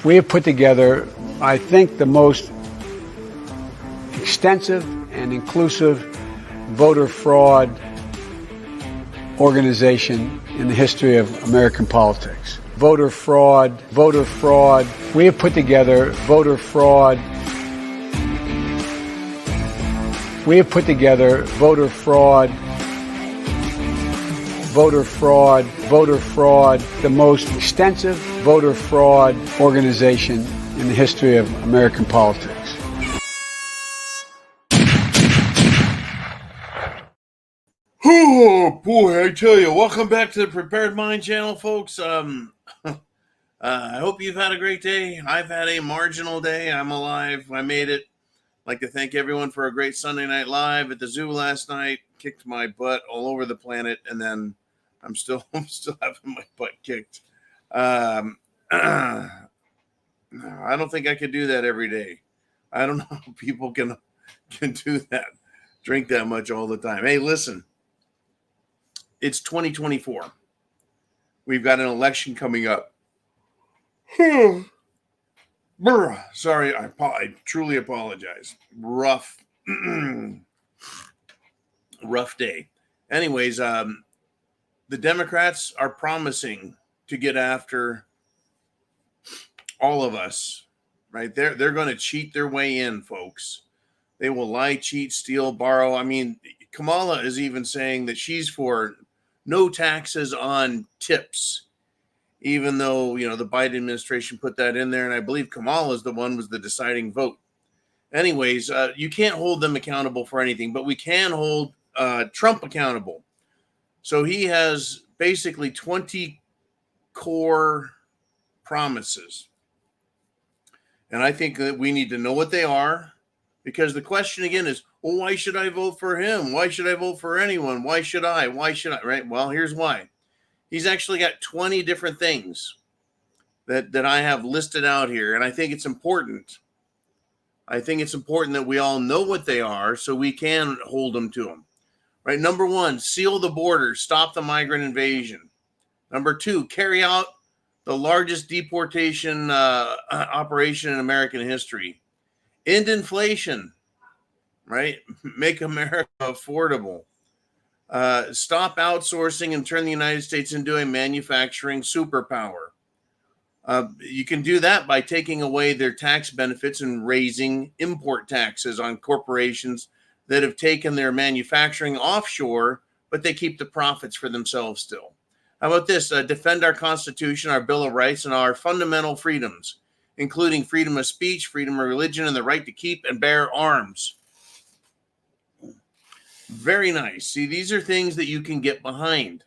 We have put together, I think, the most extensive and inclusive voter fraud organization in the history of American politics. Voter fraud. We have put together voter fraud. We have put together voter fraud, the most extensive voter fraud organization in the history of American politics. Oh boy, I tell you, welcome back to the Prepared Mind channel, folks. I hope you've had a great day. I've had a marginal day. I'm alive. I made it. I'd like to thank everyone for a great Sunday night live at the zoo last night. Kicked my butt all over the planet, and then I'm still having my butt kicked. I don't think I could do that every day. I don't know how people can do that, drink that much all the time. Hey, listen, it's 2024. We've got an election coming up. Sorry, I truly apologize. Rough day. Anyways, the Democrats are promising to get after all of us, right? They're going to cheat their way in, folks. They will lie, cheat, steal, borrow. I mean, Kamala is even saying that she's for no taxes on tips, even though, the Biden administration put that in there. And I believe Kamala is the one was the deciding vote. Anyways, you can't hold them accountable for anything, but we can hold Trump accountable. So he has basically 20 core promises. And I think that we need to know what they are, because the question again is, well, why should I vote for him? Why should I vote for anyone? Why should I? Right? Well, here's why. He's actually got 20 different things that I have listed out here. And I think it's important. I think it's important that we all know what they are so we can hold them to them. Right? Number 1, seal the border, stop the migrant invasion. Number 2, carry out the largest deportation operation in American history. End inflation, right? Make America affordable. Stop outsourcing and turn the United States into a manufacturing superpower. You can do that by taking away their tax benefits and raising import taxes on corporations that have taken their manufacturing offshore, but they keep the profits for themselves still. How about this? Defend our Constitution, our Bill of Rights, and our fundamental freedoms, including freedom of speech, freedom of religion, and the right to keep and bear arms. Very nice. See, these are things that you can get behind.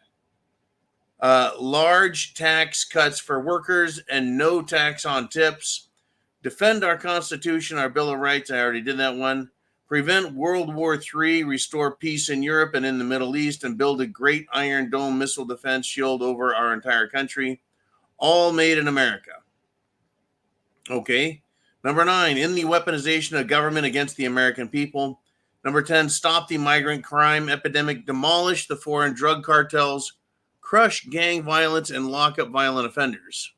Large tax cuts for workers and no tax on tips. Defend our Constitution, our Bill of Rights. I already did that one. Prevent World War III, restore peace in Europe and in the Middle East, and build a great Iron Dome missile defense shield over our entire country. All made in America. Okay. Number 9, end the weaponization of government against the American people. Number 10, stop the migrant crime epidemic, demolish the foreign drug cartels, crush gang violence, and lock up violent offenders.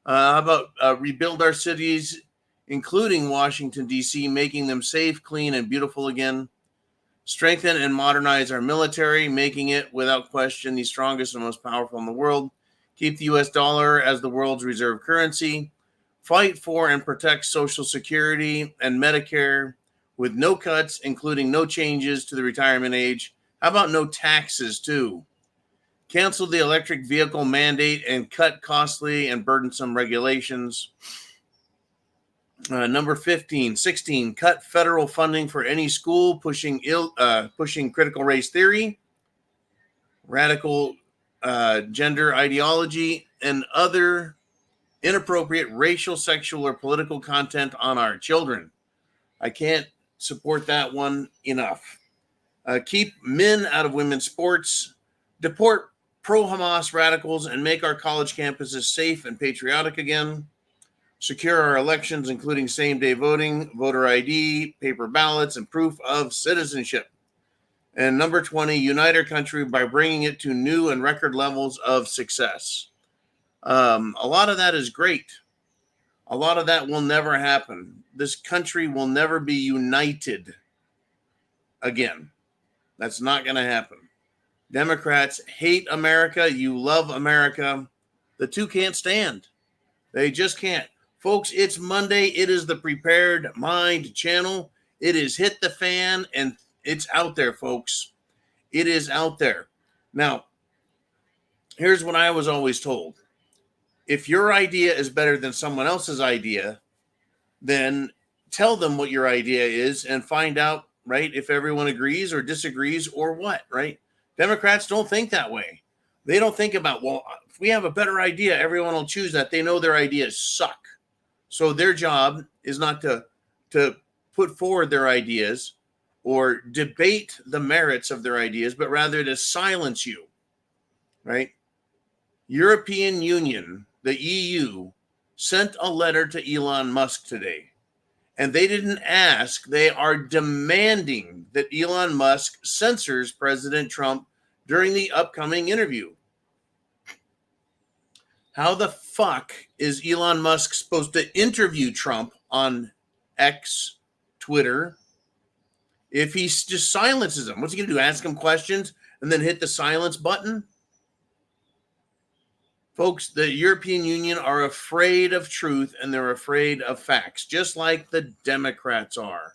How about rebuild our cities, including Washington, D.C., making them safe, clean, and beautiful again. Strengthen and modernize our military, making it, without question, the strongest and most powerful in the world. Keep the U.S. dollar as the world's reserve currency. Fight for and protect Social Security and Medicare with no cuts, including no changes to the retirement age. How about no taxes, too? Cancel the electric vehicle mandate and cut costly and burdensome regulations. Number 16, cut federal funding for any school pushing critical race theory, radical gender ideology, and other inappropriate racial, sexual, or political content on our children. I can't support that one enough. Keep men out of women's sports, deport pro-Hamas radicals, and make our college campuses safe and patriotic again. Secure our elections, including same-day voting, voter ID, paper ballots, and proof of citizenship. And number 20, unite our country by bringing it to new and record levels of success. A lot of that is great. A lot of that will never happen. This country will never be united again. That's not going to happen. Democrats hate America. You love America. The two can't stand. They just can't. Folks, it's Monday. It is the Prepared Mind channel. It is hit the fan, and it's out there, folks. It is out there. Now, here's what I was always told. If your idea is better than someone else's idea, then tell them what your idea is and find out, right, if everyone agrees or disagrees or what, right? Democrats don't think that way. They don't think about, well, if we have a better idea, everyone will choose that. They know their ideas suck. So their job is not to put forward their ideas or debate the merits of their ideas, but rather to silence you, right? European Union, the EU, sent a letter to Elon Musk today, and they didn't ask. They are demanding that Elon Musk censors President Trump during the upcoming interview. How the fuck is Elon Musk supposed to interview Trump on X, Twitter, if he just silences him? What's he going to do? Ask him questions and then hit the silence button? Folks, the European Union are afraid of truth and they're afraid of facts, just like the Democrats are.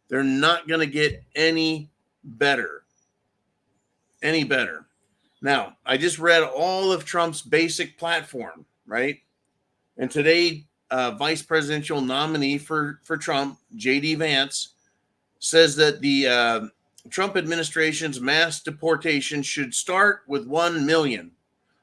They're not going to get any better. Any better. Now, I just read all of Trump's basic platform, right? And today, vice presidential nominee for Trump, J.D. Vance, says that the Trump administration's mass deportation should start with 1 million.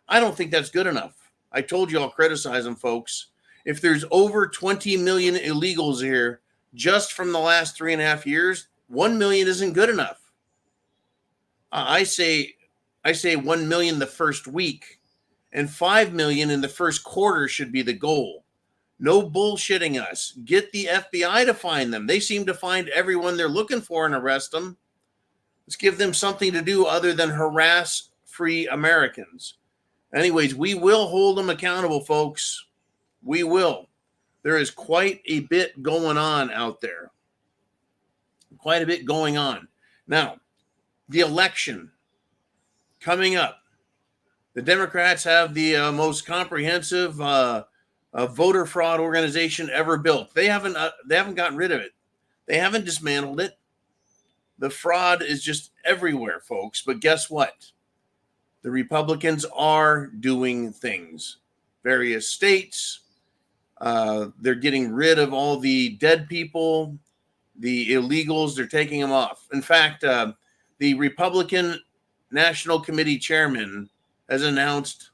I don't think that's good enough. I told you I'll criticize them, folks. If there's over 20 million illegals here just from the last 3.5 years, 1 million isn't good enough. I say 1 million the first week, and 5 million in the first quarter should be the goal. No bullshitting us. Get the FBI to find them. They seem to find everyone they're looking for and arrest them. Let's give them something to do other than harass free Americans. Anyways, we will hold them accountable, folks. We will. There is quite a bit going on out there. Quite a bit going on. Now, the election coming up. The Democrats have the most comprehensive voter fraud organization ever built. They haven't gotten rid of it. They haven't dismantled it. The fraud is just everywhere, folks. But guess what? The Republicans are doing things. Various states, they're getting rid of all the dead people, the illegals, they're taking them off. In fact, the Republican National Committee chairman has announced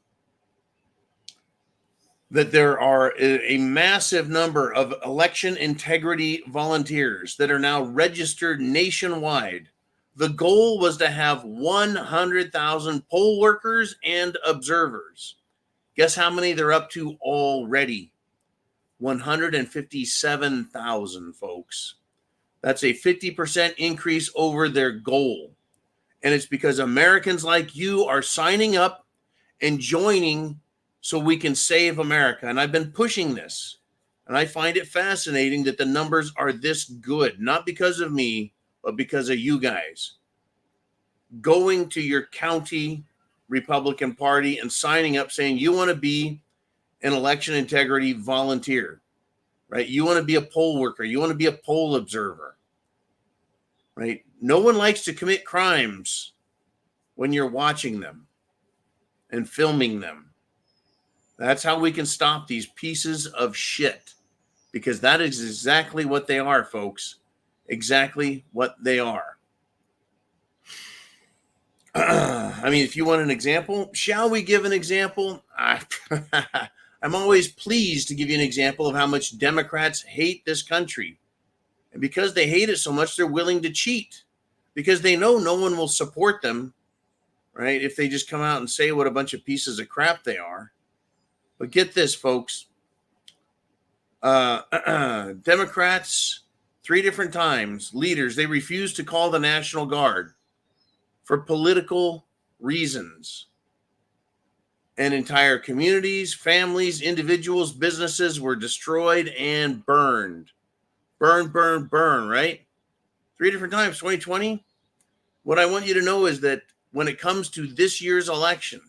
that there are a massive number of election integrity volunteers that are now registered nationwide. The goal was to have 100,000 poll workers and observers. Guess how many they're up to already? 157,000, folks. That's a 50% increase over their goal. And it's because Americans like you are signing up and joining so we can save America. And I've been pushing this. And I find it fascinating that the numbers are this good, not because of me, but because of you guys. Going to your county Republican Party and signing up saying you want to be an election integrity volunteer, right? You want to be a poll worker. You want to be a poll observer, right? No one likes to commit crimes when you're watching them and filming them. That's how we can stop these pieces of shit, because that is exactly what they are, folks. Exactly what they are. I mean, if you want an example, shall we give an example? I'm always pleased to give you an example of how much Democrats hate this country. And because they hate it so much, they're willing to cheat, because they know no one will support them, right, if they just come out and say what a bunch of pieces of crap they are. But get this, folks. Democrats, 3 different times, leaders, they refuse to call the National Guard for political reasons. and entire communities, families, individuals, businesses were destroyed and burned. Burn, burn, burn, right? 3 different times, 2020. What I want you to know is that when it comes to this year's election,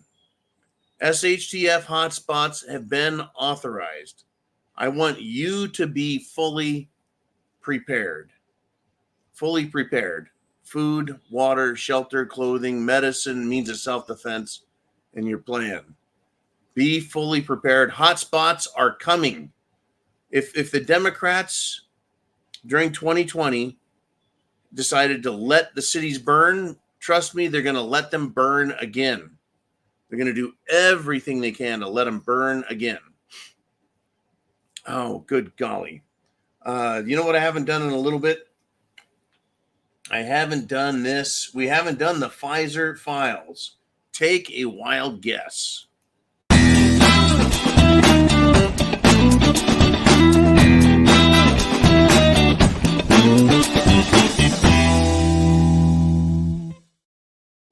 SHTF hotspots have been authorized. I want you to be fully prepared. Fully prepared. Food, water, shelter, clothing, medicine, means of self-defense, and your plan. Be fully prepared. Hotspots are coming. If the Democrats during 2020 decided to let the cities burn, trust me, they're going to let them burn again. They're going to do everything they can to let them burn again. Oh, good golly. You know what I haven't done in a little bit? I haven't done this. We haven't done the Pfizer files. Take a wild guess.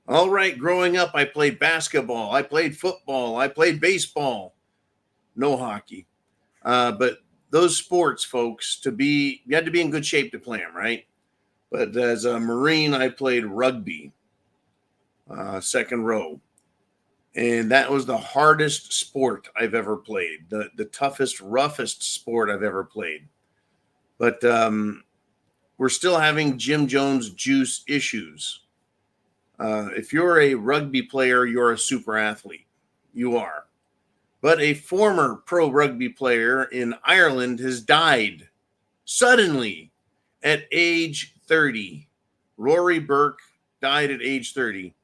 All right, growing up, I played basketball. I played football. I played baseball. No hockey. But those sports, folks, you had to be in good shape to play them, right? But as a Marine, I played rugby, second row. And that was the hardest sport I've ever played, the toughest, roughest sport I've ever played. But we're still having Jim Jones juice issues. If you're a rugby player, you're a super athlete. You are. But a former pro rugby player in Ireland has died suddenly at age 30. Rory Burke died at age 30.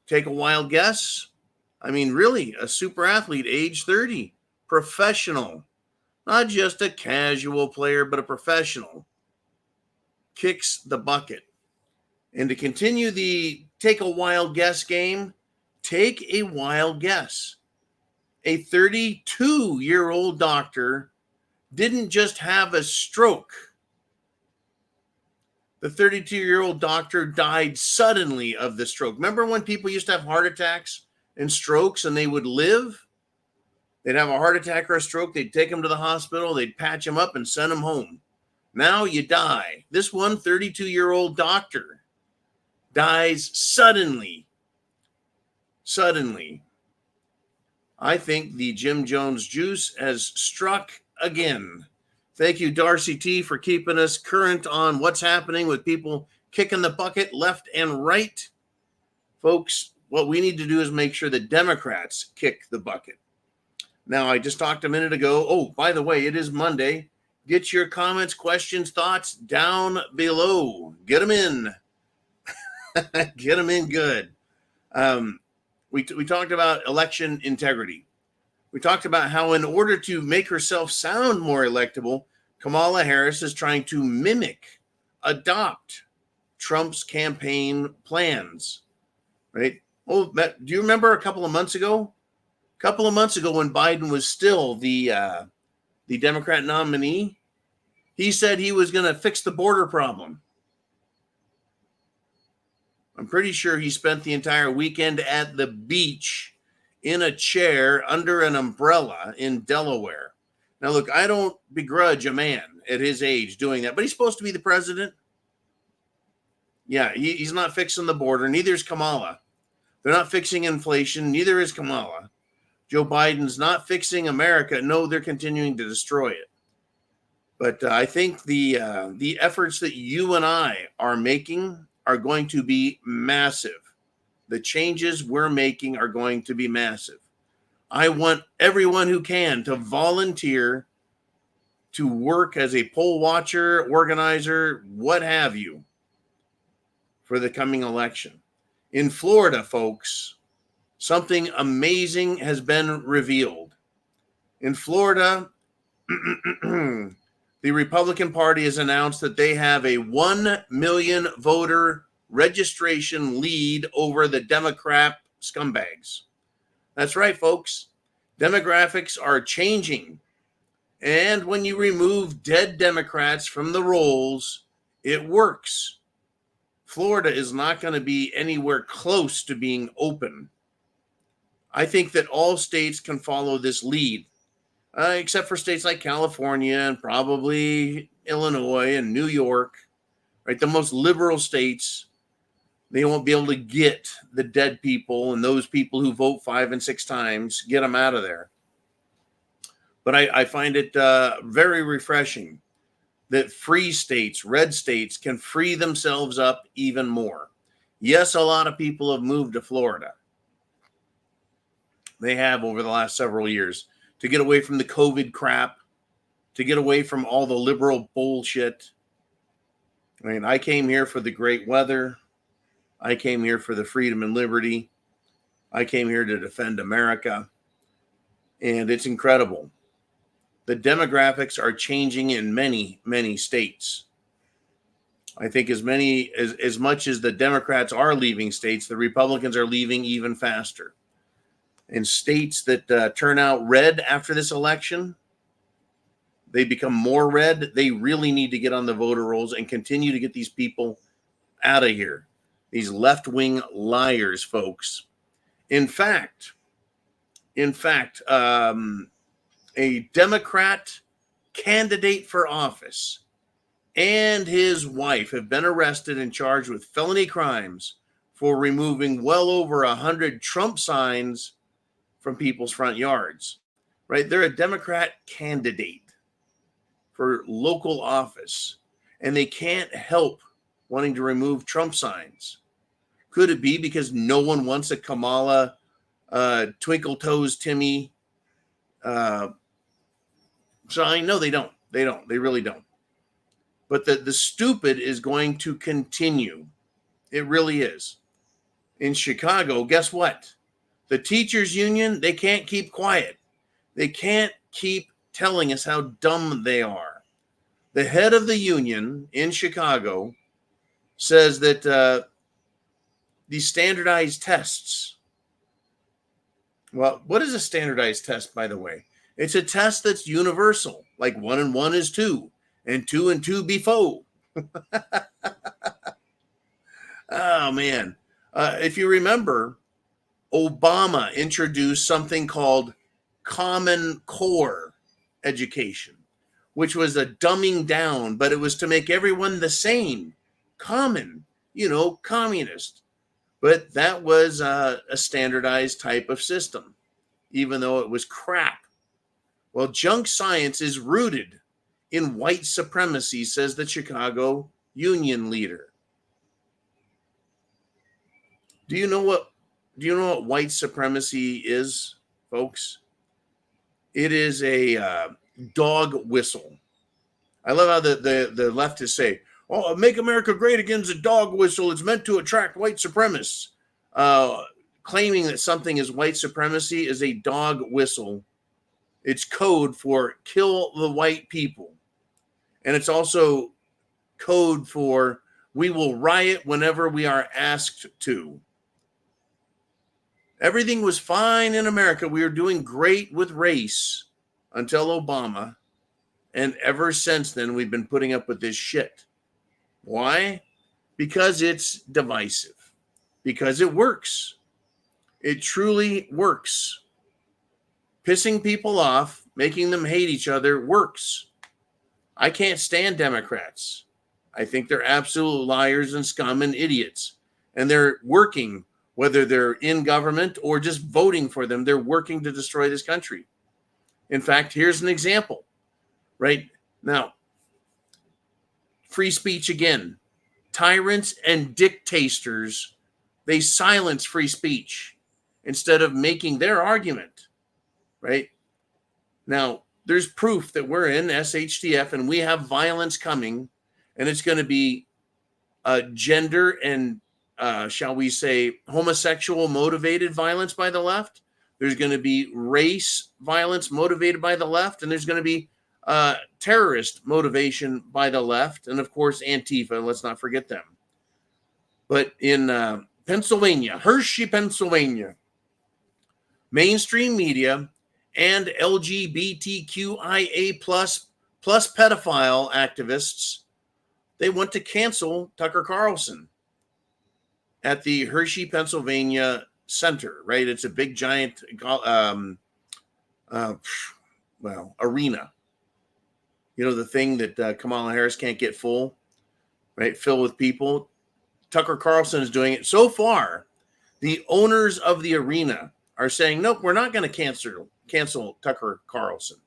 Take a wild guess. I mean, really, a super athlete, age 30, professional, not just a casual player, but a professional, kicks the bucket. And to continue the take a wild guess game, take a wild guess. A 32-year-old doctor didn't just have a stroke. The 32-year-old doctor died suddenly of the stroke. Remember when people used to have heart attacks and strokes and they would live? They'd have a heart attack or a stroke. They'd take them to the hospital. They'd patch them up and send them home. Now you die. This one 32-year-old doctor dies suddenly. Suddenly. I think the Jim Jones juice has struck again. Thank you, Darcy T, for keeping us current on what's happening with people kicking the bucket left and right. Folks, what we need to do is make sure that Democrats kick the bucket. Now, I just talked a minute ago. Oh, by the way, it is Monday. Get your comments, questions, thoughts down below. Get them in. Get them in good. We talked about election integrity. We talked about how in order to make herself sound more electable, Kamala Harris is trying to adopt Trump's campaign plans, right? Oh, do you remember a couple of months ago? A couple of months ago when Biden was still the Democrat nominee, he said he was going to fix the border problem. I'm pretty sure he spent the entire weekend at the beach in a chair under an umbrella in Delaware. Now, look, I don't begrudge a man at his age doing that, but he's supposed to be the president. Yeah, he's not fixing the border. Neither is Kamala. They're not fixing inflation. Neither is Kamala. Joe Biden's not fixing America. No, they're continuing to destroy it. But I think the efforts that you and I are making are going to be massive. The changes we're making are going to be massive. I want everyone who can to volunteer to work as a poll watcher, organizer, what have you, for the coming election. In Florida, folks, something amazing has been revealed. In Florida, the Republican Party has announced that they have a 1 million voter registration lead over the Democrat scumbags. That's right, folks. Demographics are changing. And when you remove dead Democrats from the rolls, it works. Florida is not going to be anywhere close to being open. I think that all states can follow this lead, except for states like California and probably Illinois and New York, right? The most liberal states, they won't be able to get the dead people and those people who vote 5 and 6 times, get them out of there. But I find it very refreshing that free states, red states, can free themselves up even more. Yes, a lot of people have moved to Florida. They have over the last several years to get away from the COVID crap, to get away from all the liberal bullshit. I mean, I came here for the great weather. I came here for the freedom and liberty. I came here to defend America. And it's incredible. The demographics are changing in many, many states. I think as much as the Democrats are leaving states, the Republicans are leaving even faster. In states that turn out red after this election, they become more red. They really need to get on the voter rolls and continue to get these people out of here. These left-wing liars, folks. In fact, a Democrat candidate for office and his wife have been arrested and charged with felony crimes for removing well over 100 Trump signs from people's front yards, right? They're a Democrat candidate for local office, and they can't help wanting to remove Trump signs. Could it be because no one wants a Kamala Twinkle Toes Timmy sign? No, they don't. They don't. They really don't. But the stupid is going to continue. It really is. In Chicago, guess what? The teachers union, they can't keep quiet. They can't keep telling us how dumb they are. The head of the union in Chicago says that these standardized tests. Well, what is a standardized test, by the way? It's a test that's universal, like 1 and 1 is 2, and 2 and 2 be 4. Oh, man. If you remember, Obama introduced something called Common Core education, which was a dumbing down, but it was to make everyone the same. Common, communist. But that was a standardized type of system, even though it was crap. Well, junk science is rooted in white supremacy, says the Chicago union leader. Do you know what white supremacy is, folks? It is a dog whistle. I love how the leftists say, "Oh, make America great again's a dog whistle. It's meant to attract white supremacists." Claiming that something is white supremacy is a dog whistle. It's code for kill the white people. And it's also code for we will riot whenever we are asked to. Everything was fine in America. We were doing great with race until Obama. And ever since then, we've been putting up with this shit. Why? Because it's divisive. Because it works. It truly works. Pissing people off, making them hate each other works. I can't stand Democrats. I think they're absolute liars and scum and idiots. And they're working, whether they're in government or just voting for them, they're working to destroy this country. In fact, here's an example. Right now, free speech again. Tyrants and dictators, they silence free speech instead of making their argument. Right now, there's proof that we're in SHTF and we have violence coming, and it's going to be gender and, shall we say, homosexual motivated violence by the left. There's going to be race violence motivated by the left, and there's going to be terrorist motivation by the left, and of course Antifa, let's not forget them. But in Pennsylvania, Hershey, Pennsylvania, mainstream media and LGBTQIA plus pedophile activists, they want to cancel Tucker Carlson at the Hershey, Pennsylvania center, right? It's a big, giant, arena. You know, the thing that Kamala Harris can't get full, right? Filled with people. Tucker Carlson is doing it. So far, the owners of the arena are saying, nope, we're not going to cancel Tucker Carlson.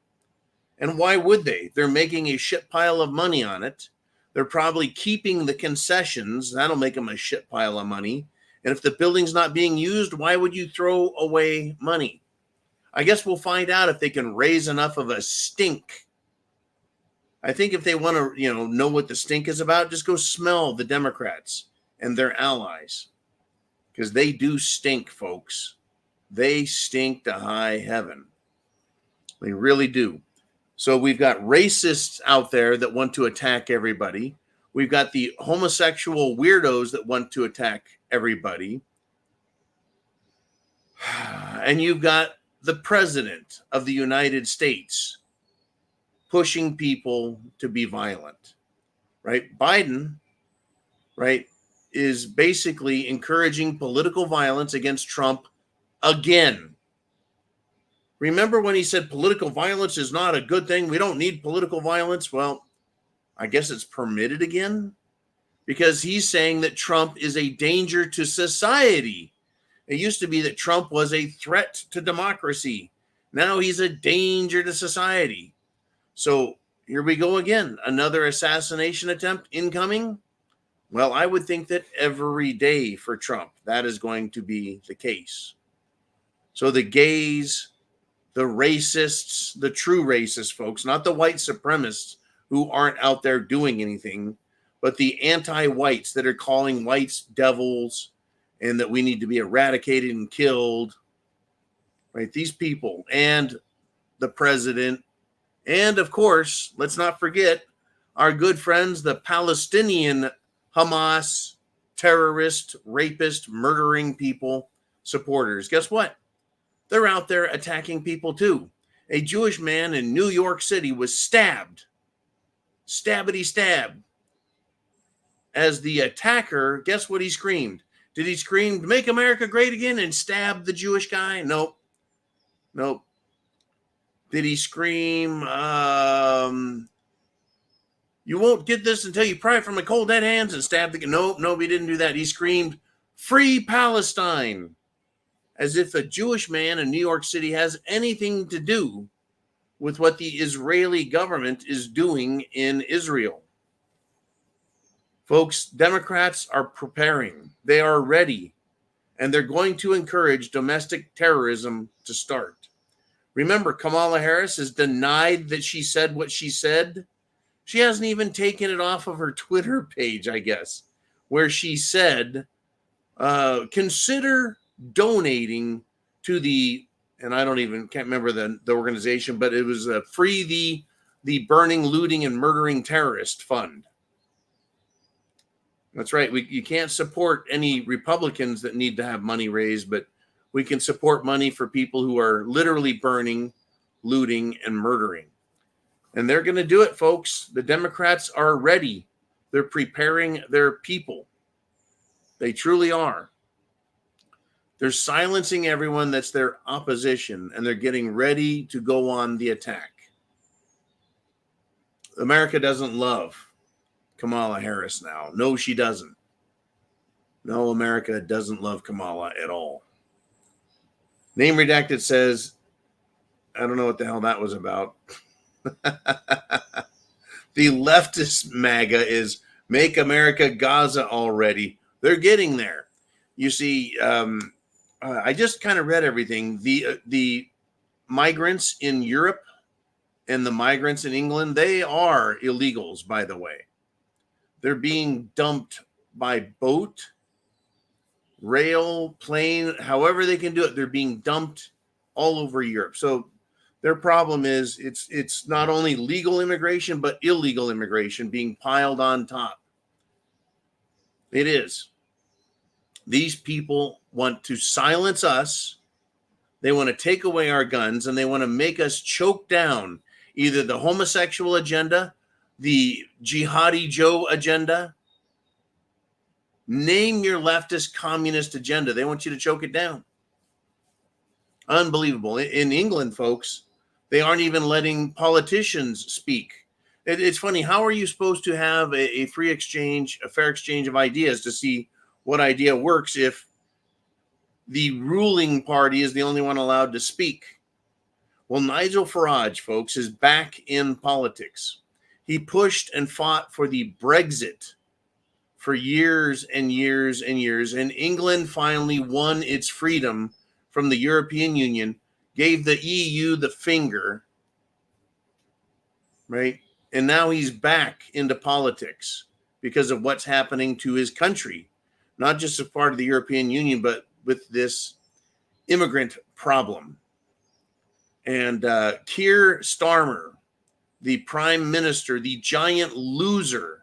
And why would they? They're making a shit pile of money on it. They're probably keeping the concessions. That'll make them a shit pile of money. And if the building's not being used, why would you throw away money? I guess we'll find out if they can raise enough of a stink. I think if they want to, know what the stink is about, just go smell the Democrats and their allies. Because they do stink, folks. They stink to high heaven. They really do. So we've got racists out there that want to attack everybody. We've got the homosexual weirdos that want to attack everybody. And you've got the president of the United States pushing people to be violent, right? Biden, right, is basically encouraging political violence against Trump again. Remember when he said political violence is not a good thing? We don't need political violence. Well, I guess it's permitted again because he's saying that Trump is a danger to society. It used to be that Trump was a threat to democracy. Now he's a danger to society. So here we go again. Another assassination attempt incoming. Well, I would think that every day for Trump, that is going to be the case. So the gays, the racists, the true racist folks, not the white supremacists who aren't out there doing anything, but the anti-whites that are calling whites devils and that we need to be eradicated and killed, right? These people and the president. And of course, let's not forget our good friends, the Palestinian Hamas terrorist, rapist, murdering people supporters. Guess what? They're out there attacking people too. A Jewish man in New York City was stabbed. Stabbity stab. As the attacker, guess what he screamed? Did he scream, "Make America great again," and stab the Jewish guy? Nope. Did he scream, "You won't get this until you pry it from my cold dead hands," and stab the guy? Nope, he didn't do that. He screamed, "Free Palestine," as if a Jewish man in New York City has anything to do with what the Israeli government is doing in Israel. Folks, Democrats are preparing. They are ready, and they're going to encourage domestic terrorism to start. Remember, Kamala Harris has denied that she said what she said. She hasn't even taken it off of her Twitter page, I guess, where she said, consider donating to the, and can't remember the organization, but it was Free the Burning, Looting, and Murdering Terrorist Fund. That's right. You can't support any Republicans that need to have money raised, but we can support money for people who are literally burning, looting, and murdering. And they're going to do it, folks. The Democrats are ready. They're preparing their people. They truly are. They're silencing everyone that's their opposition, and they're getting ready to go on the attack. America doesn't love Kamala Harris now. No, she doesn't. No, America doesn't love Kamala at all. Name Redacted says, I don't know what the hell that was about. The leftist MAGA is make America Gaza already. They're getting there. You see, I just kind of read everything. The migrants in Europe and the migrants in England, they are illegals, by the way. They're being dumped by boat, rail, plane, however they can do it. They're being dumped all over Europe. So their problem is it's not only legal immigration, but illegal immigration being piled on top. It is. These people want to silence us. They want to take away our guns, and they want to make us choke down either the homosexual agenda, the jihadi Joe agenda. Name your leftist communist agenda. They want you to choke it down. Unbelievable. In England, folks, they aren't even letting politicians speak. It's funny. How are you supposed to have a free exchange, a fair exchange of ideas to see what idea works if the ruling party is the only one allowed to speak? Well, Nigel Farage, folks, is back in politics. He pushed and fought for the Brexit for years and years and years, and England finally won its freedom from the European Union, gave the EU the finger, right? And now he's back into politics because of what's happening to his country, not just as part of the European Union, but with this immigrant problem. And Keir Starmer, the prime minister, the giant loser,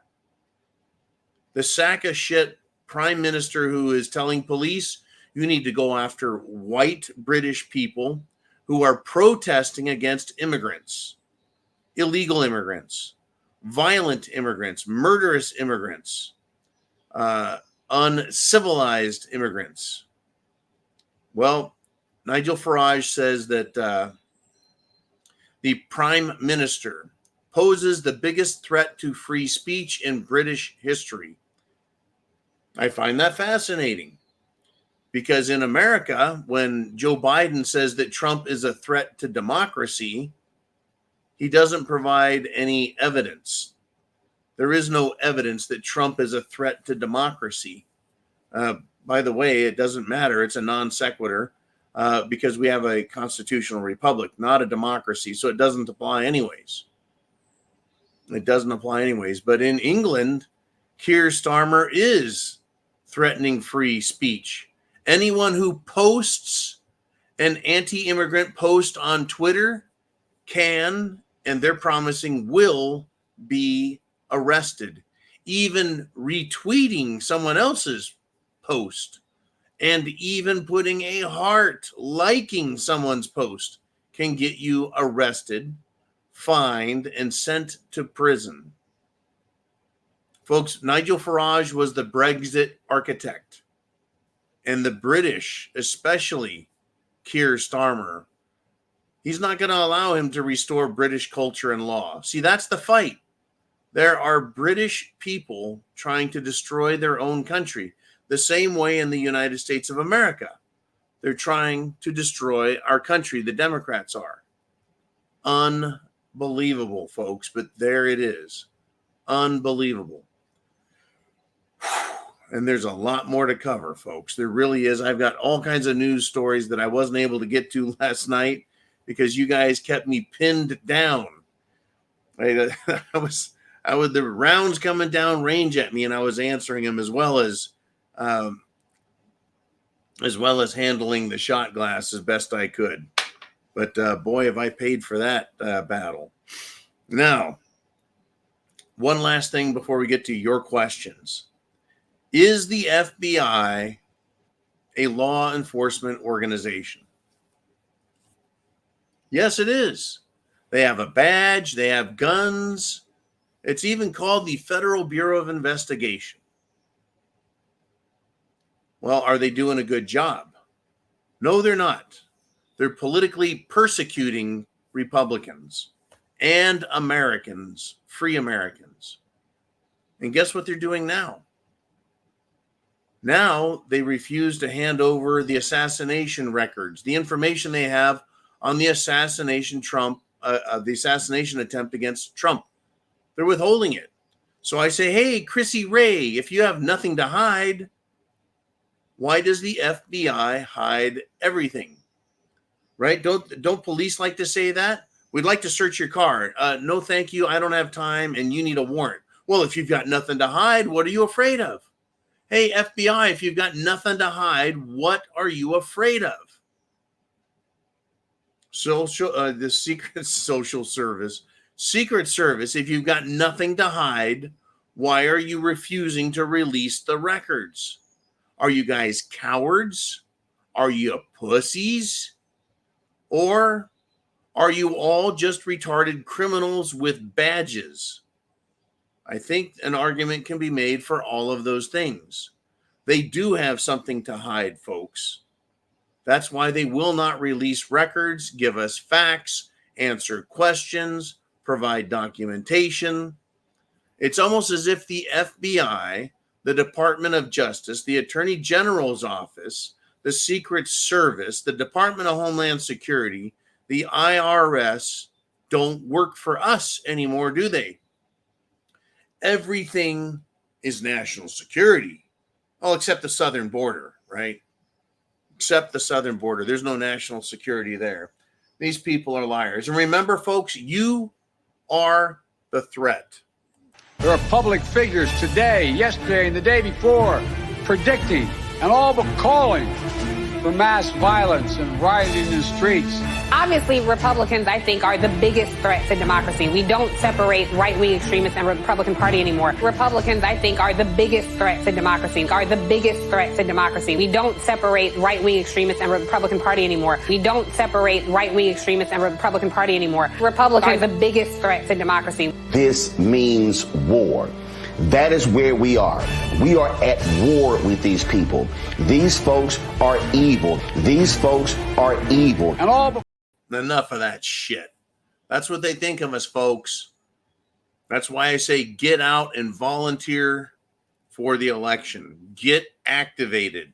the sack of shit prime minister who is telling police, you need to go after white British people who are protesting against immigrants, illegal immigrants, violent immigrants, murderous immigrants, uncivilized immigrants. Well, Nigel Farage says that the prime minister poses the biggest threat to free speech in British history. I find that fascinating because in America, when Joe Biden says that Trump is a threat to democracy, he doesn't provide any evidence. There is no evidence that Trump is a threat to democracy. By the way, it doesn't matter. It's a non sequitur because we have a constitutional republic, not a democracy. So it doesn't apply anyways. It doesn't apply anyways. But in England, Keir Starmer is threatening free speech. Anyone who posts an anti-immigrant post on Twitter can, and they're promising will, be arrested. Even retweeting someone else's post and even putting a heart, liking someone's post, can get you arrested, fined, and sent to prison. Folks, Nigel Farage was the Brexit architect. And the British, especially Keir Starmer, he's not going to allow him to restore British culture and law. See, that's the fight. There are British people trying to destroy their own country, the same way in the United States of America. They're trying to destroy our country. The Democrats are. Unbelievable, folks, but there it is. Unbelievable. And there's a lot more to cover, folks. There really is. I've got all kinds of news stories that I wasn't able to get to last night because you guys kept me pinned down. I was the rounds coming down range at me, and I was answering them as well as handling the shot glass as best I could. But boy, have I paid for that battle. Now, one last thing before we get to your questions. Is the FBI a law enforcement organization? Yes, it is. They have a badge. They have guns. It's even called the Federal Bureau of Investigation. Well, are they doing a good job? No, they're not. They're politically persecuting Republicans and Americans, free Americans. And guess what they're doing now? Now they refuse to hand over the assassination records, the information they have on the assassination attempt against Trump. They're withholding it. So I say, hey, Chrissy Ray, if you have nothing to hide, why does the FBI hide everything? Right? Don't police like to say that? We'd like to search your car. No, thank you. I don't have time, and you need a warrant. Well, if you've got nothing to hide, what are you afraid of? Hey, FBI, if you've got nothing to hide, what are you afraid of? The Secret Service, if you've got nothing to hide, why are you refusing to release the records? Are you guys cowards? Are you pussies? Or are you all just retarded criminals with badges? I think an argument can be made for all of those things. They do have something to hide, folks. That's why they will not release records, give us facts, answer questions, provide documentation. It's almost as if the FBI, the Department of Justice, the Attorney General's office, the Secret Service, the Department of Homeland Security, the IRS don't work for us anymore, do they? Everything is national security. Oh, except the southern border, right? Except the southern border. There's no national security there. These people are liars. And remember, folks, you are the threat. There are public figures today, yesterday, and the day before predicting and all but calling for mass violence and rioting in the streets. Obviously, Republicans, I think, are the biggest threat to democracy. We don't separate right-wing extremists and Republican Party anymore. Republicans, I think, are the biggest threat to democracy. We don't separate right-wing extremists and Republican Party anymore. Republicans are the biggest threat to democracy. This means war. That is where we are. We are at war with these people. These folks are evil. And all but enough of that shit. That's what they think of us, folks. That's why I say get out and volunteer for the election. Get activated.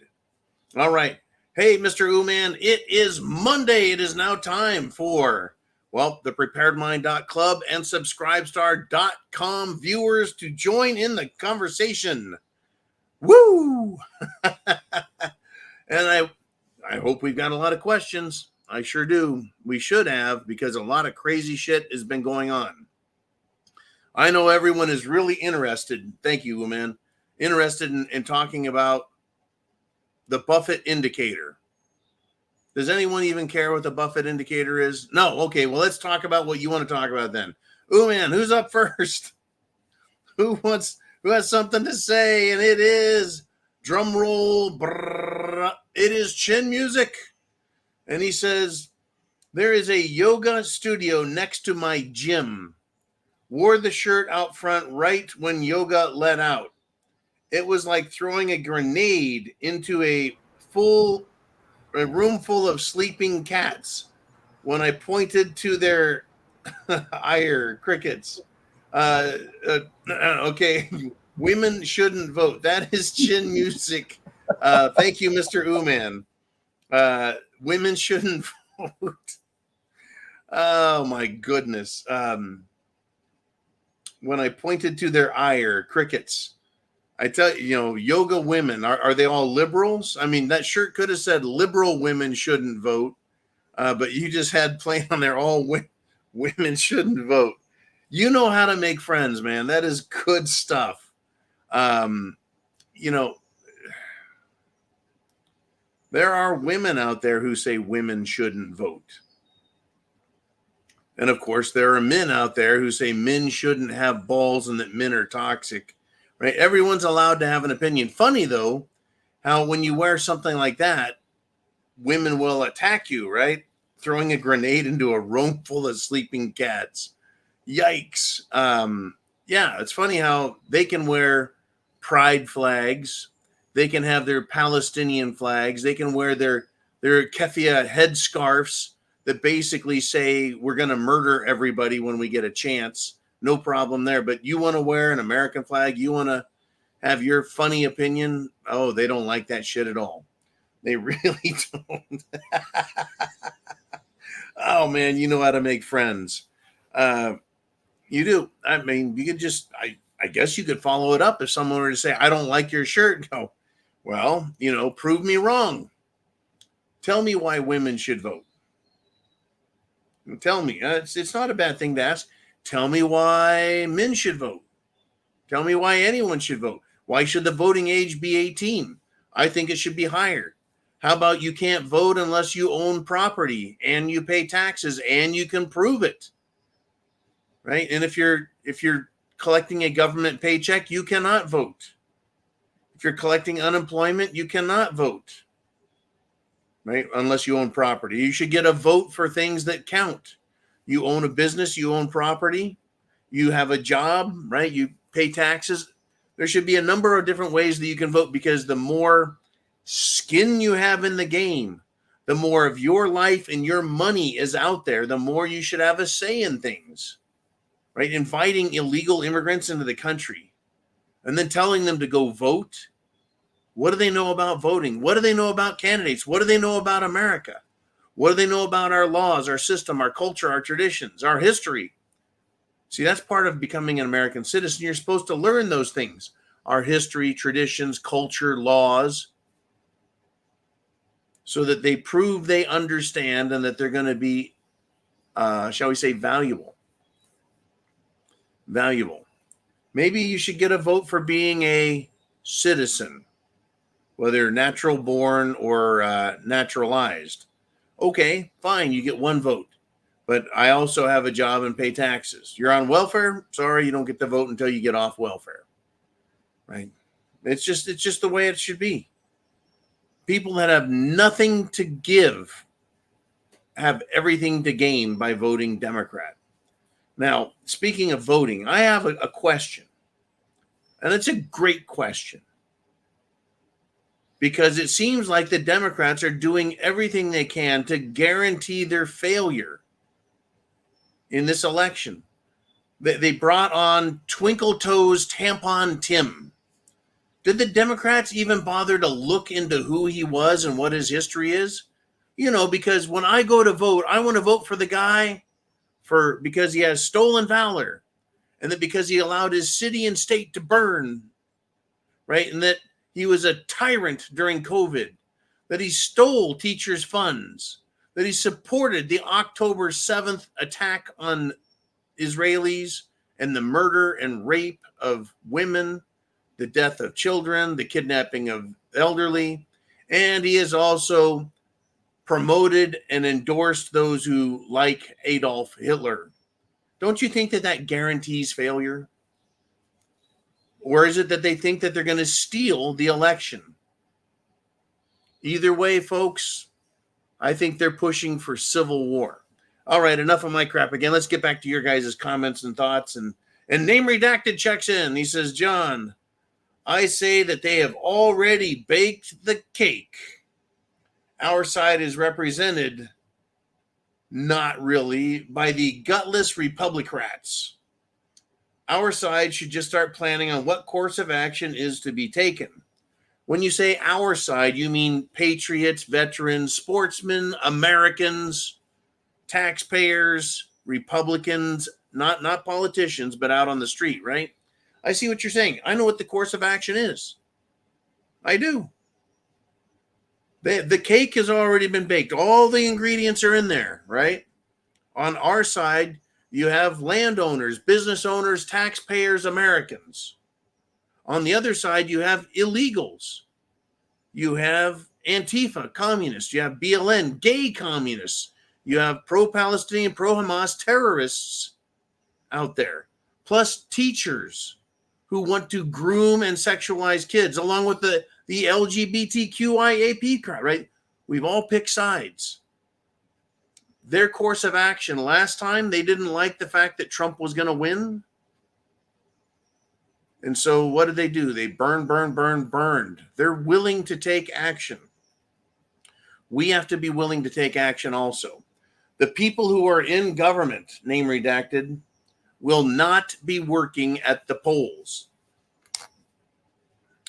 All right. Hey, Mr. Ooman, it is Monday. It is now time for, well, the preparedmind.club and subscribestar.com viewers to join in the conversation. Woo! And I hope we've got a lot of questions. I sure do. We should have, because a lot of crazy shit has been going on. I know everyone is really interested. Thank you, man. Interested in talking about the Buffett indicator. Does anyone even care what the Buffett indicator is? No. Okay. Well, let's talk about what you want to talk about then. Ooh, man, who's up first? Who has something to say? And it is drum roll. Brrr, it is Chin Music. And he says, there is a yoga studio next to my gym. Wore the shirt out front right when yoga let out. It was like throwing a grenade into a room full of sleeping cats when I pointed to their crickets. Okay, women shouldn't vote. That is Chin Music. Thank you, Mr. Ooman. Women shouldn't vote. Oh my goodness. When I pointed to their crickets, I tell you, yoga women, are they all liberals? I mean, that shirt could have said liberal women shouldn't vote, but you just had plain on there, all women shouldn't vote. You know how to make friends, man. That is good stuff. There are women out there who say women shouldn't vote. And of course, there are men out there who say men shouldn't have balls and that men are toxic, right? Everyone's allowed to have an opinion. Funny, though, how when you wear something like that, women will attack you, right? Throwing a grenade into a room full of sleeping cats. Yikes. Yeah, it's funny how they can wear pride flags. They can have their Palestinian flags. They can wear their keffiyeh headscarves that basically say we're going to murder everybody when we get a chance. No problem there. But you want to wear an American flag? You want to have your funny opinion? Oh, they don't like that shit at all. They really don't. Oh, man, you know how to make friends. You do. I mean, you could just, I guess you could follow it up if someone were to say, I don't like your shirt. Go, well, prove me wrong. Tell me why women should vote. Tell me. It's not a bad thing to ask. Tell me why men should vote. Tell me why anyone should vote. Why should the voting age be 18? I think it should be higher. How about you can't vote unless you own property and you pay taxes and you can prove it? Right? And if you're collecting a government paycheck, you cannot vote. If you're collecting unemployment, you cannot vote. Right? Unless you own property. You should get a vote for things that count. You own a business, you own property, you have a job, right? You pay taxes. There should be a number of different ways that you can vote, because the more skin you have in the game, the more of your life and your money is out there, the more you should have a say in things, right? Inviting illegal immigrants into the country and then telling them to go vote. What do they know about voting? What do they know about candidates? What do they know about America? What do they know about our laws, our system, our culture, our traditions, our history? See, that's part of becoming an American citizen. You're supposed to learn those things, our history, traditions, culture, laws, so that they prove they understand and that they're going to be, shall we say, valuable. Valuable. Maybe you should get a vote for being a citizen, whether natural born or naturalized. Okay, fine, you get one vote. But I also have a job and pay taxes. You're on welfare? Sorry, you don't get to vote until you get off welfare. Right? It's just the way it should be. People that have nothing to give have everything to gain by voting Democrat. Now, speaking of voting, I have a question. And it's a great question. Because it seems like the Democrats are doing everything they can to guarantee their failure in this election. They brought on Twinkle Toes Tampon Tim. Did the Democrats even bother to look into who he was and what his history is? You know, because when I go to vote, I want to vote for the guy because he has stolen valor, and that because he allowed his city and state to burn, right? And that he was a tyrant during COVID, that he stole teachers' funds, that he supported the October 7th attack on Israelis and the murder and rape of women, the death of children, the kidnapping of elderly. And he has also promoted and endorsed those who like Adolf Hitler. Don't you think that guarantees failure? Or is it that they think that they're going to steal the election? Either way, folks, I think they're pushing for civil war. All right, enough of my crap again. Let's get back to your guys' comments and thoughts. And Name Redacted checks in. He says, John, I say that they have already baked the cake. Our side is represented, not really, by the gutless Republicrats. Our side should just start planning on what course of action is to be taken. When you say our side, you mean patriots, veterans, sportsmen, Americans, taxpayers, Republicans, not politicians, but out on the street, right? I see what you're saying. I know what the course of action is. I do. The cake has already been baked. All the ingredients are in there, right? On our side, you have landowners, business owners, taxpayers, Americans. On the other side, you have illegals. You have Antifa, communists. You have BLN, gay communists. You have pro-Palestinian, pro-Hamas terrorists out there. Plus teachers who want to groom and sexualize kids, along with the LGBTQIAP crowd, right? We've all picked sides. Their course of action last time, they didn't like the fact that Trump was going to win. And so what did they do? They burned. They're willing to take action. We have to be willing to take action also. The people who are in government, name redacted, will not be working at the polls.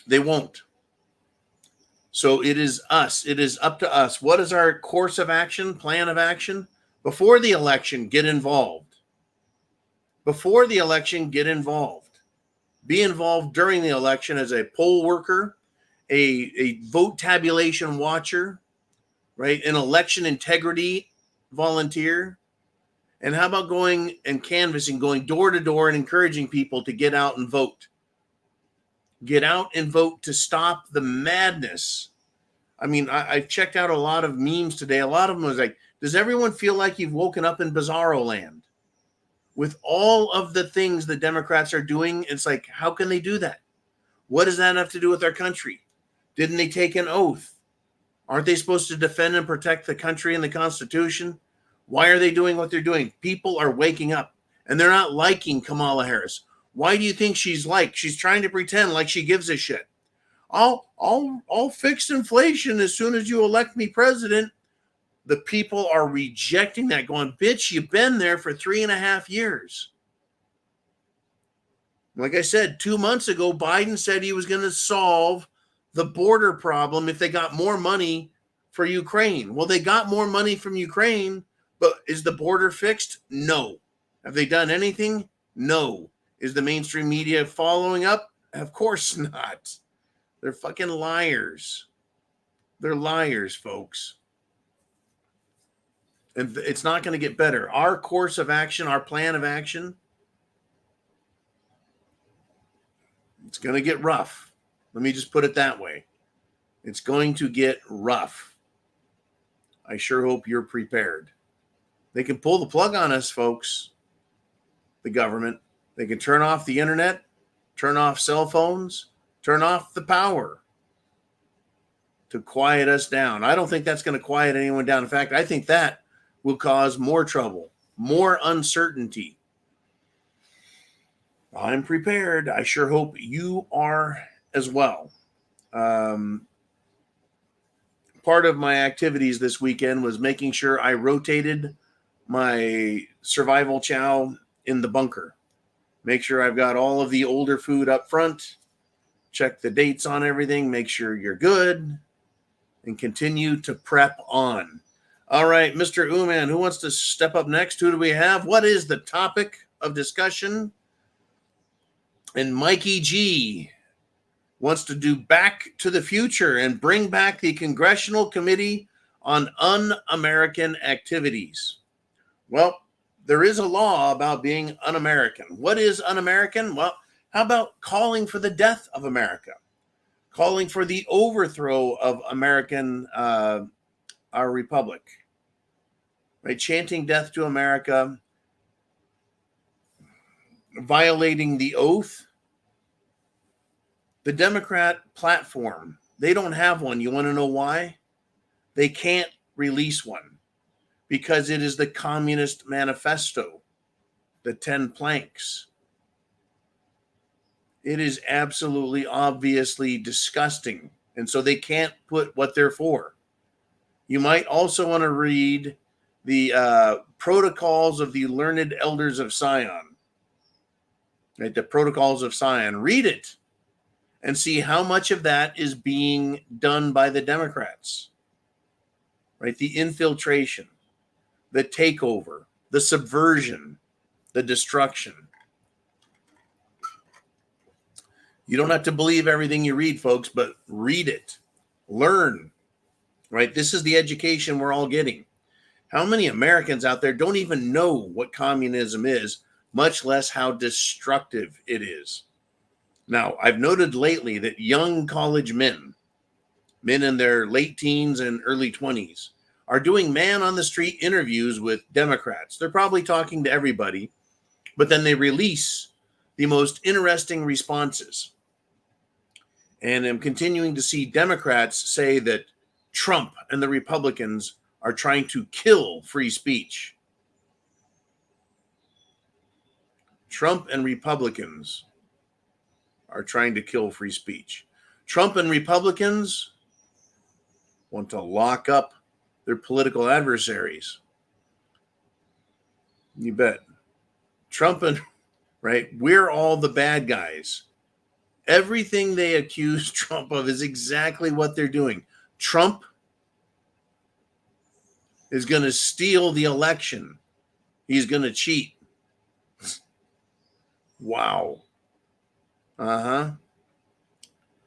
They won't. So it is us. It is up to us. What is our course of action, plan of action? Before the election, get involved. Before the election, get involved. Be involved during the election as a poll worker, a vote tabulation watcher, right? An election integrity volunteer. And how about going and canvassing, going door to door and encouraging people to get out and vote? Get out and vote to stop the madness. I mean, I've checked out a lot of memes today. A lot of them was like, does everyone feel like you've woken up in Bizarro land? With all of the things the Democrats are doing, it's like, how can they do that? What does that have to do with our country? Didn't they take an oath? Aren't they supposed to defend and protect the country and the Constitution? Why are they doing what they're doing? People are waking up, and they're not liking Kamala Harris. Why do you think she's trying to pretend like she gives a shit? I'll fix inflation as soon as you elect me president. the people are rejecting that, going, bitch, you've been there for 3.5 years. Like I said, 2 months ago, Biden said he was going to solve the border problem if they got more money for Ukraine. Well, they got more money from Ukraine, but is the border fixed? No. Have they done anything? No. Is the mainstream media following up? Of course not. They're fucking liars. They're liars, folks. And it's not going to get better. Our course of action, our plan of action, it's going to get rough. Let me just put it that way. It's going to get rough. I sure hope you're prepared. They can pull the plug on us, folks. The government. They can turn off the internet, turn off cell phones, turn off the power to quiet us down. I don't think that's going to quiet anyone down. In fact, I think that will cause more trouble, more uncertainty. I'm prepared. I sure hope you are as well. Part of my activities this weekend was making sure I rotated my survival chow in the bunker. Make sure I've got all of the older food up front. Check the dates on everything. Make sure you're good. And continue to prep on. All right, Mr. Uman, who wants to step up next? Who do we have? What is the topic of discussion? And Mikey G wants to do Back to the Future and bring back the Congressional Committee on Un-American Activities. Well, there is a law about being un-American. What is un-American? Well, how about calling for the death of America? Calling for the overthrow of our republic, right? Chanting death to America, violating the oath. The Democrat platform, they don't have one. You want to know why? They can't release one because it is the Communist Manifesto, the 10 planks. It is absolutely, obviously disgusting. And so they can't put what they're for. You might also want to read the Protocols of the Learned Elders of Zion. Right? The Protocols of Zion. Read it and see how much of that is being done by the Democrats. Right? The infiltration, the takeover, the subversion, the destruction. You don't have to believe everything you read, folks, but read it. Learn. Right? This is the education we're all getting. How many Americans out there don't even know what communism is, much less how destructive it is? Now, I've noted lately that young college men in their late teens and early 20s, are doing man-on-the-street interviews with Democrats. They're probably talking to everybody, but then they release the most interesting responses. And I'm continuing to see Democrats say that Trump and the Republicans are trying to kill free speech. Trump and Republicans are trying to kill free speech. Trump and Republicans want to lock up their political adversaries. You bet. Trump and, right, we're all the bad guys. Everything they accuse Trump of is exactly what they're doing. Trump is going to steal the election. He's going to cheat. Wow.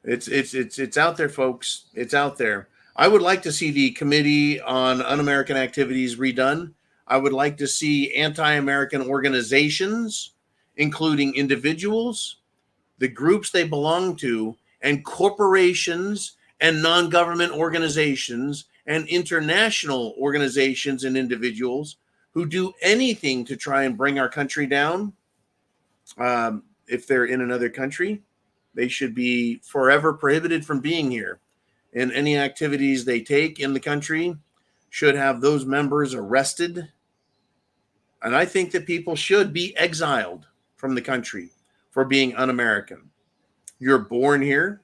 It's out there, folks. It's out there. I would like to see the Committee on Un-American Activities redone. I would like to see anti-American organizations, including individuals, the groups they belong to, and corporations and non-government organizations and international organizations and individuals who do anything to try and bring our country down. If they're in another country, they should be forever prohibited from being here. And any activities they take in the country should have those members arrested. And I think that people should be exiled from the country for being un-American. You're born here.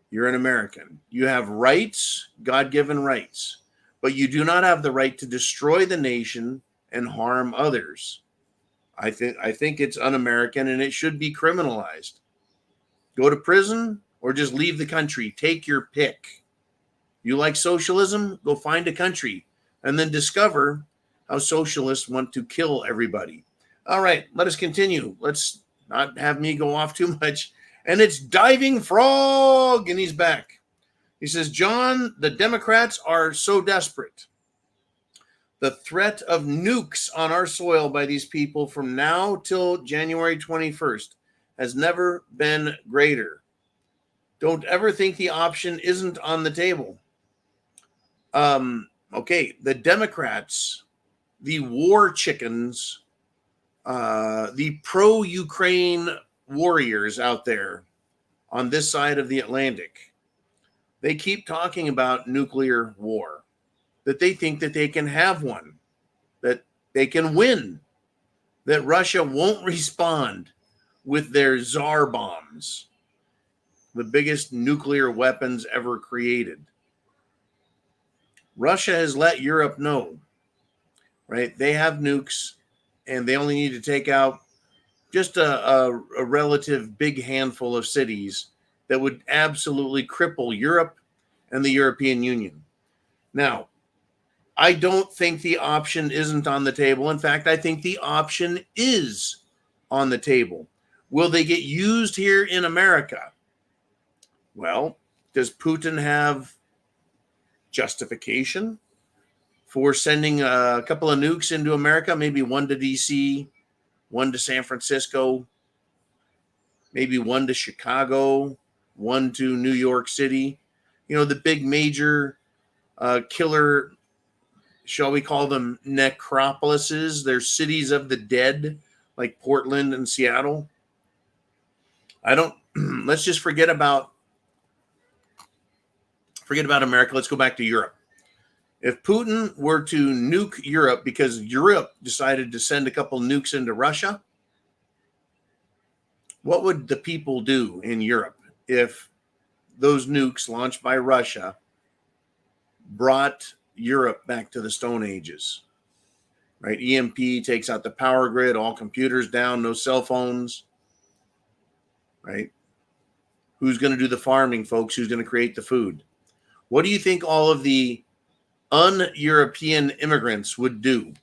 You're an American. You have rights, God-given rights. but you do not have the right to destroy the nation and harm others. I think it's un-American and it should be criminalized. Go to prison or just leave the country. Take your pick. You like socialism? Go find a country and then discover how socialists want to kill everybody. All right, let us continue. Let's not have me go off too much. And it's Diving Frog, and he's back. He says, John, the Democrats are so desperate. The threat of nukes on our soil by these people from now till January 21st has never been greater. Don't ever think the option isn't on the table. Okay, the Democrats, the war chickens, the pro-Ukraine warriors out there on this side of the Atlantic, they keep talking about nuclear war, that they think that they can have one, that they can win, that Russia won't respond with their Tsar bombs, the biggest nuclear weapons ever created. Russia has let Europe know, right? They have nukes and they only need to take out just a relative big handful of cities that would absolutely cripple Europe and the European Union. Now, I don't think the option isn't on the table. In fact, I think the option is on the table. Will they get used here in America? Well, does Putin have justification for sending a couple of nukes into America? Maybe one to DC, one to San Francisco, maybe one to Chicago, one to New York City. You know, the big major killer, shall we call them necropolises? They're cities of the dead, like Portland and Seattle. Let's just forget about America. Let's go back to Europe. If Putin were to nuke Europe because Europe decided to send a couple nukes into Russia, what would the people do in Europe if those nukes launched by Russia brought Europe back to the Stone Ages? Right? EMP takes out the power grid, all computers down, no cell phones. Right? Who's going to do the farming, folks? Who's going to create the food? What do you think all of the un-European immigrants would do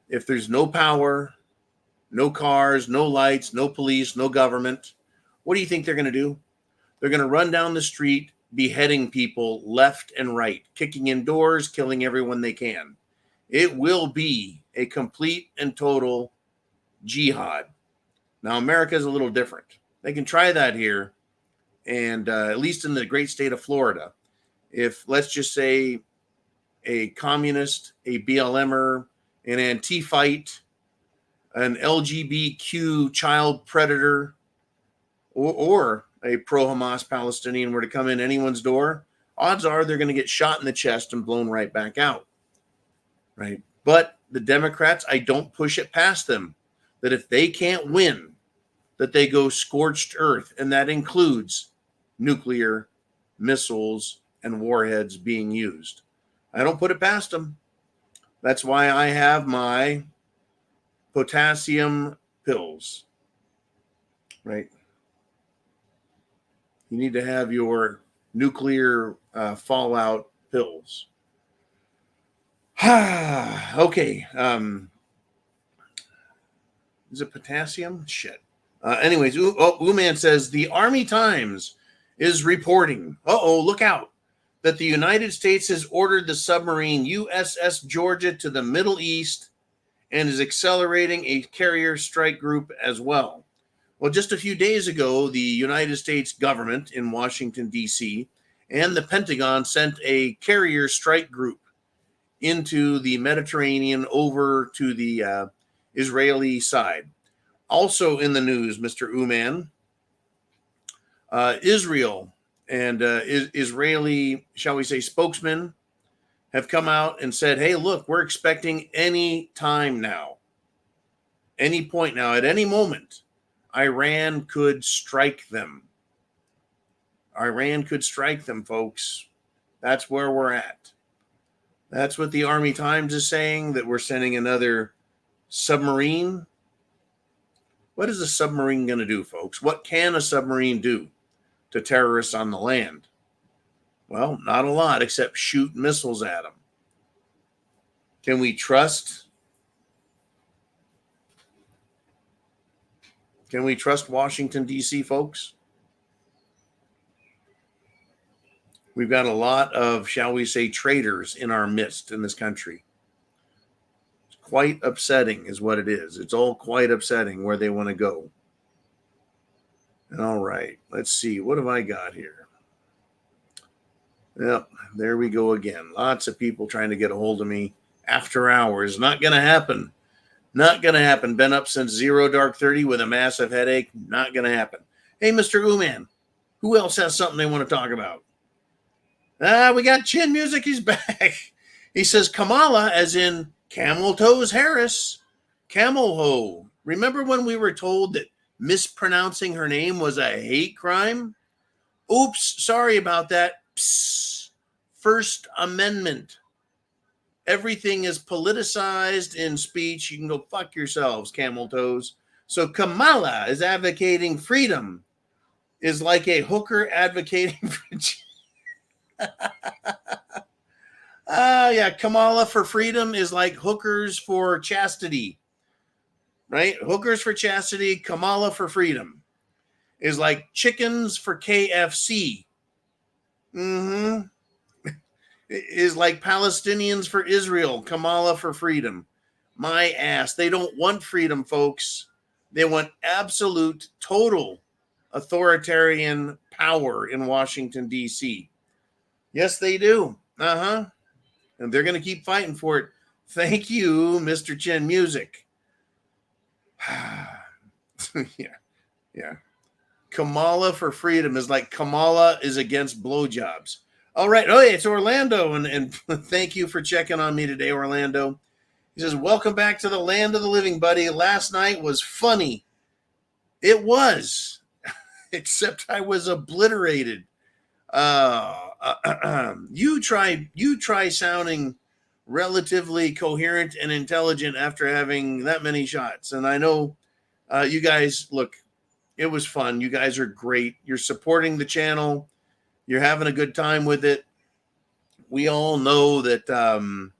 if there's no power, no cars, no lights, no police, no government? What do you think they're going to do? They're going to run down the street, beheading people left and right, kicking in doors, killing everyone they can. It will be a complete and total jihad. Now, America is a little different. They can try that here. And at least in the great state of Florida, if, let's just say, a communist, a BLMer, an Antifite, an LGBTQ child predator, or a pro-Hamas Palestinian were to come in anyone's door, odds are they're going to get shot in the chest and blown right back out. Right? But the Democrats, I don't push it past them, that if they can't win, that they go scorched earth, and that includes nuclear missiles and warheads being used. I don't put it past them. That's why I have my potassium pills, right? You need to have your nuclear fallout pills. Okay. Is it potassium? Shit. Anyways, Uman says the Army Times is reporting, look out, that the United States has ordered the submarine USS Georgia to the Middle East and is accelerating a carrier strike group as well. Well, just a few days ago, the United States government in Washington, D.C., and the Pentagon sent a carrier strike group into the Mediterranean over to the Israeli side. Also in the news, Mr. Uman, Israel and Israeli, shall we say, spokesmen have come out and said, hey, look, we're expecting any time now, any point now, at any moment, Iran could strike them. Iran could strike them, folks. That's where we're at. That's what the Army Times is saying, that we're sending another submarine. What is a submarine going to do, folks? What can a submarine do to terrorists on the land? Well, not a lot, except shoot missiles at them. Can we trust? Can we trust Washington, D.C., folks? We've got a lot of, shall we say, traitors in our midst in this country. It's quite upsetting is what it is. It's all quite upsetting where they want to go. All right, let's see. What have I got here? Yep, there we go again. Lots of people trying to get a hold of me after hours. Not going to happen. Not going to happen. Been up since 0 dark 30 with a massive headache. Not going to happen. Hey, Mr. Ooman, who else has something they want to talk about? We got Chin Music. He's back. He says Kamala, as in Camel Toes Harris. Camel Ho. Remember when we were told that mispronouncing her name was a hate crime? Oops, sorry about that. Psst. First Amendment. Everything is politicized in speech. You can go fuck yourselves, Camel Toes. So Kamala is advocating freedom, is like a hooker advocating for... yeah, Kamala for freedom is like hookers for chastity, right? Hookers for chastity, Kamala for freedom is like chickens for KFC. Is like Palestinians for Israel, Kamala for freedom. My ass. They don't want freedom, folks. They want absolute, total authoritarian power in Washington, D.C. Yes, they do. And they're going to keep fighting for it. Thank you, Mr. Chin Music. Yeah. Kamala for freedom is like Kamala is against blowjobs. All right. Oh, yeah, it's Orlando. And thank you for checking on me today, Orlando. He says, welcome back to the land of the living, buddy. Last night was funny. It was, except I was obliterated. You try sounding relatively coherent and intelligent after having that many shots. And I know you guys, look, it was fun. You guys are great. You're supporting the channel. You're having a good time with it. We all know that,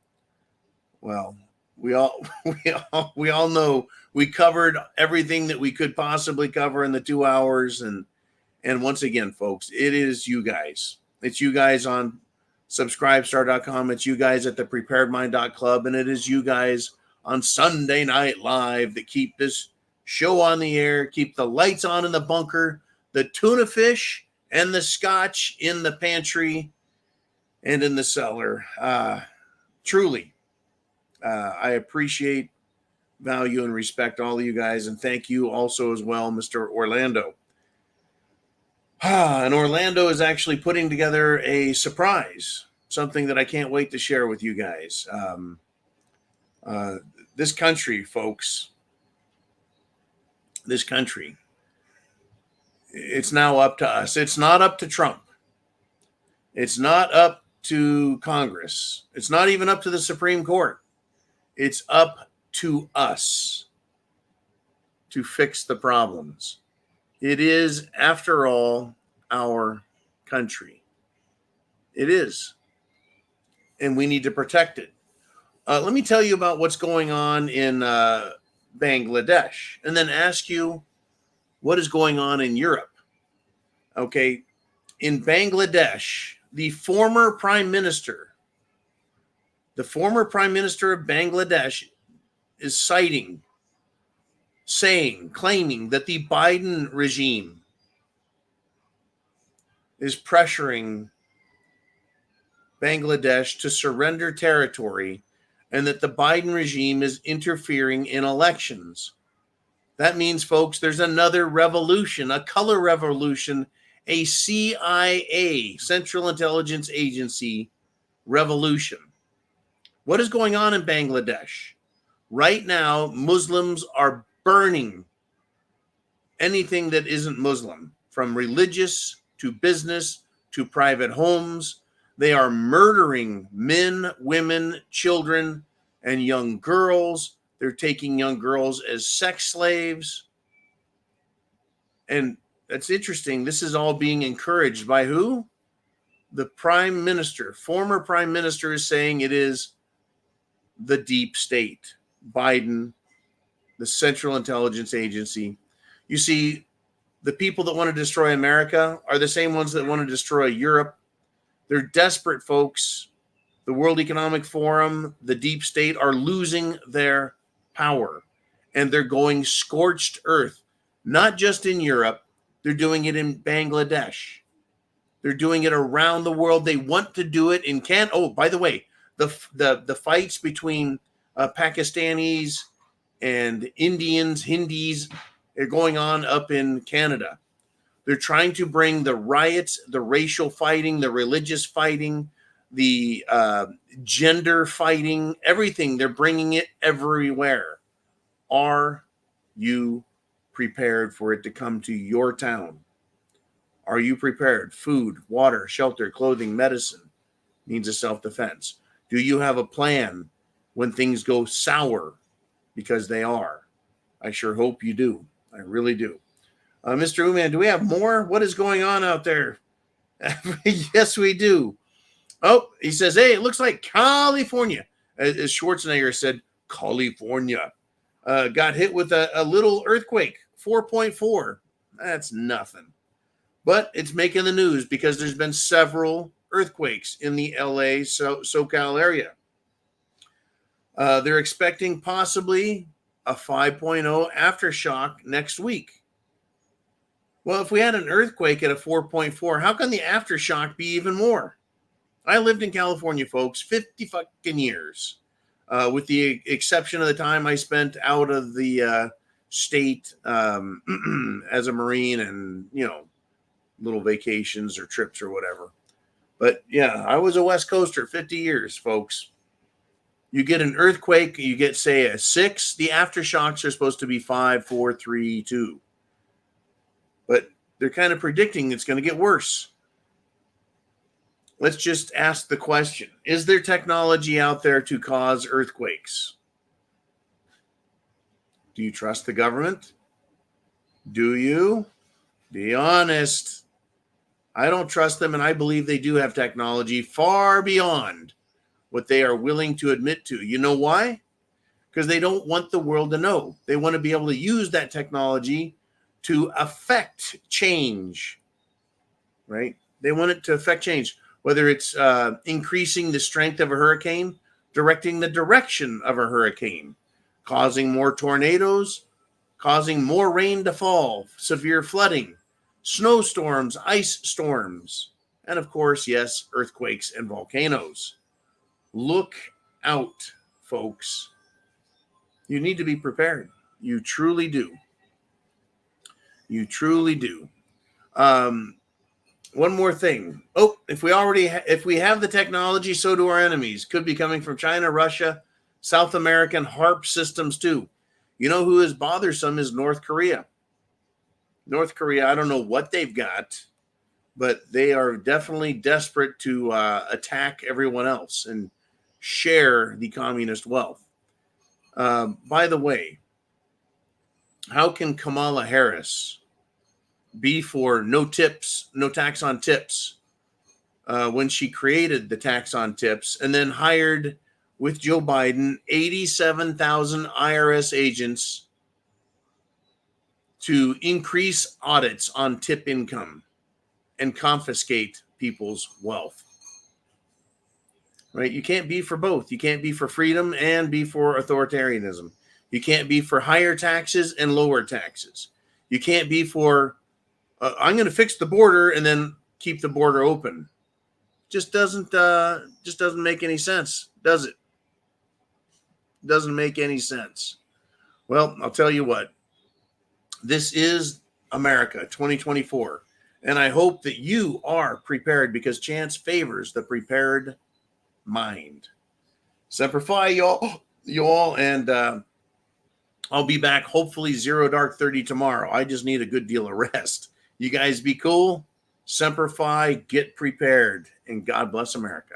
we all know we covered everything that we could possibly cover in the 2 hours. And once again, folks, it is you guys. It's you guys on subscribestar.com. It's you guys at the preparedmind.club. And it is you guys on Sunday Night Live that keep this show on the air, keep the lights on in the bunker, the tuna fish and the scotch in the pantry and in the cellar. Truly, I appreciate, value, and respect all of you guys. And thank you also as well, Mr. Orlando. And Orlando is actually putting together a surprise, something that I can't wait to share with you guys. This country, folks, this country, it's now up to us. It's not up to Trump. It's not up to Congress. It's not even up to the Supreme Court. It's up to us to fix the problems. It is, after all, our country. It is. And we need to protect it. Let me tell you about what's going on in Bangladesh, and then ask you what is going on in Europe. Okay. In Bangladesh, the former prime minister of Bangladesh is claiming that the Biden regime is pressuring Bangladesh to surrender territory and that the Biden regime is interfering in elections. That means, folks, there's another revolution, a color revolution, a CIA, Central Intelligence Agency revolution. What is going on in Bangladesh? Right now, Muslims are burning anything that isn't Muslim, from religious to business to private homes. They are murdering men, women, children, and young girls. They're taking young girls as sex slaves. And that's interesting. This is all being encouraged by who? The prime minister, former prime minister, is saying it is the deep state, Biden, the Central Intelligence Agency. You see, the people that want to destroy America are the same ones that want to destroy Europe. They're desperate folks. The World Economic Forum, the deep state are losing their power, and they're going scorched earth, not just in Europe. They're doing it in Bangladesh. They're doing it around the world. They want to do it in Canada. Oh, by the way, the fights between Pakistanis and Indians, Hindis, are going on up in Canada. They're trying to bring the riots, the racial fighting, the religious fighting, the gender fighting, everything. They're bringing it everywhere. Are you prepared for it to come to your town? Are you prepared? Food, water, shelter, clothing, medicine, means of self-defense. Do you have a plan when things go sour? Because they are. I sure hope you do. I really do. Mr. Uman, do we have more? What is going on out there? Yes, we do. Oh, he says, hey, it looks like California, as Schwarzenegger said, California, got hit with a little earthquake, 4.4. That's nothing. But it's making the news because there's been several earthquakes in the LA SoCal area. They're expecting possibly a 5.0 aftershock next week. Well, if we had an earthquake at a 4.4, how can the aftershock be even more? I lived in California, folks, 50 fucking years, with the exception of the time I spent out of the state as a Marine and, little vacations or trips or whatever. But yeah, I was a West Coaster 50 years, folks. You get an earthquake, you get, say, a 6. The aftershocks are supposed to be 5, 4, 3, 2. But they're kind of predicting it's going to get worse. Let's just ask the question. Is there technology out there to cause earthquakes? Do you trust the government? Do you? Be honest. I don't trust them, and I believe they do have technology far beyond what they are willing to admit to. You know why? Because they don't want the world to know. They want to be able to use that technology to affect change, right? They want it to affect change, whether it's increasing the strength of a hurricane, directing the direction of a hurricane, causing more tornadoes, causing more rain to fall, severe flooding, snowstorms, ice storms, and of course, yes, earthquakes and volcanoes. Look out, folks. You need to be prepared. You truly do. You truly do. One more thing. Oh, if we have the technology, so do our enemies. Could be coming from China, Russia, South American HARP systems too. You know who is bothersome is North Korea. North Korea, I don't know what they've got, but they are definitely desperate to attack everyone else and share the communist wealth. By the way, how can Kamala Harris be for no tips, no tax on tips, when she created the tax on tips and then hired with Joe Biden 87,000 IRS agents to increase audits on tip income and confiscate people's wealth? Right? You can't be for both. You can't be for freedom and be for authoritarianism. You can't be for higher taxes and lower taxes. You can't be for I'm going to fix the border and then keep the border open. Just doesn't make any sense, does it? Doesn't make any sense. Well, I'll tell you what. This is America 2024, and I hope that you are prepared because chance favors the prepared mind. Semper Fi, y'all, and I'll be back hopefully 0 dark 30 tomorrow. I just need a good deal of rest. You guys be cool. Semper Fi, get prepared, and God bless America.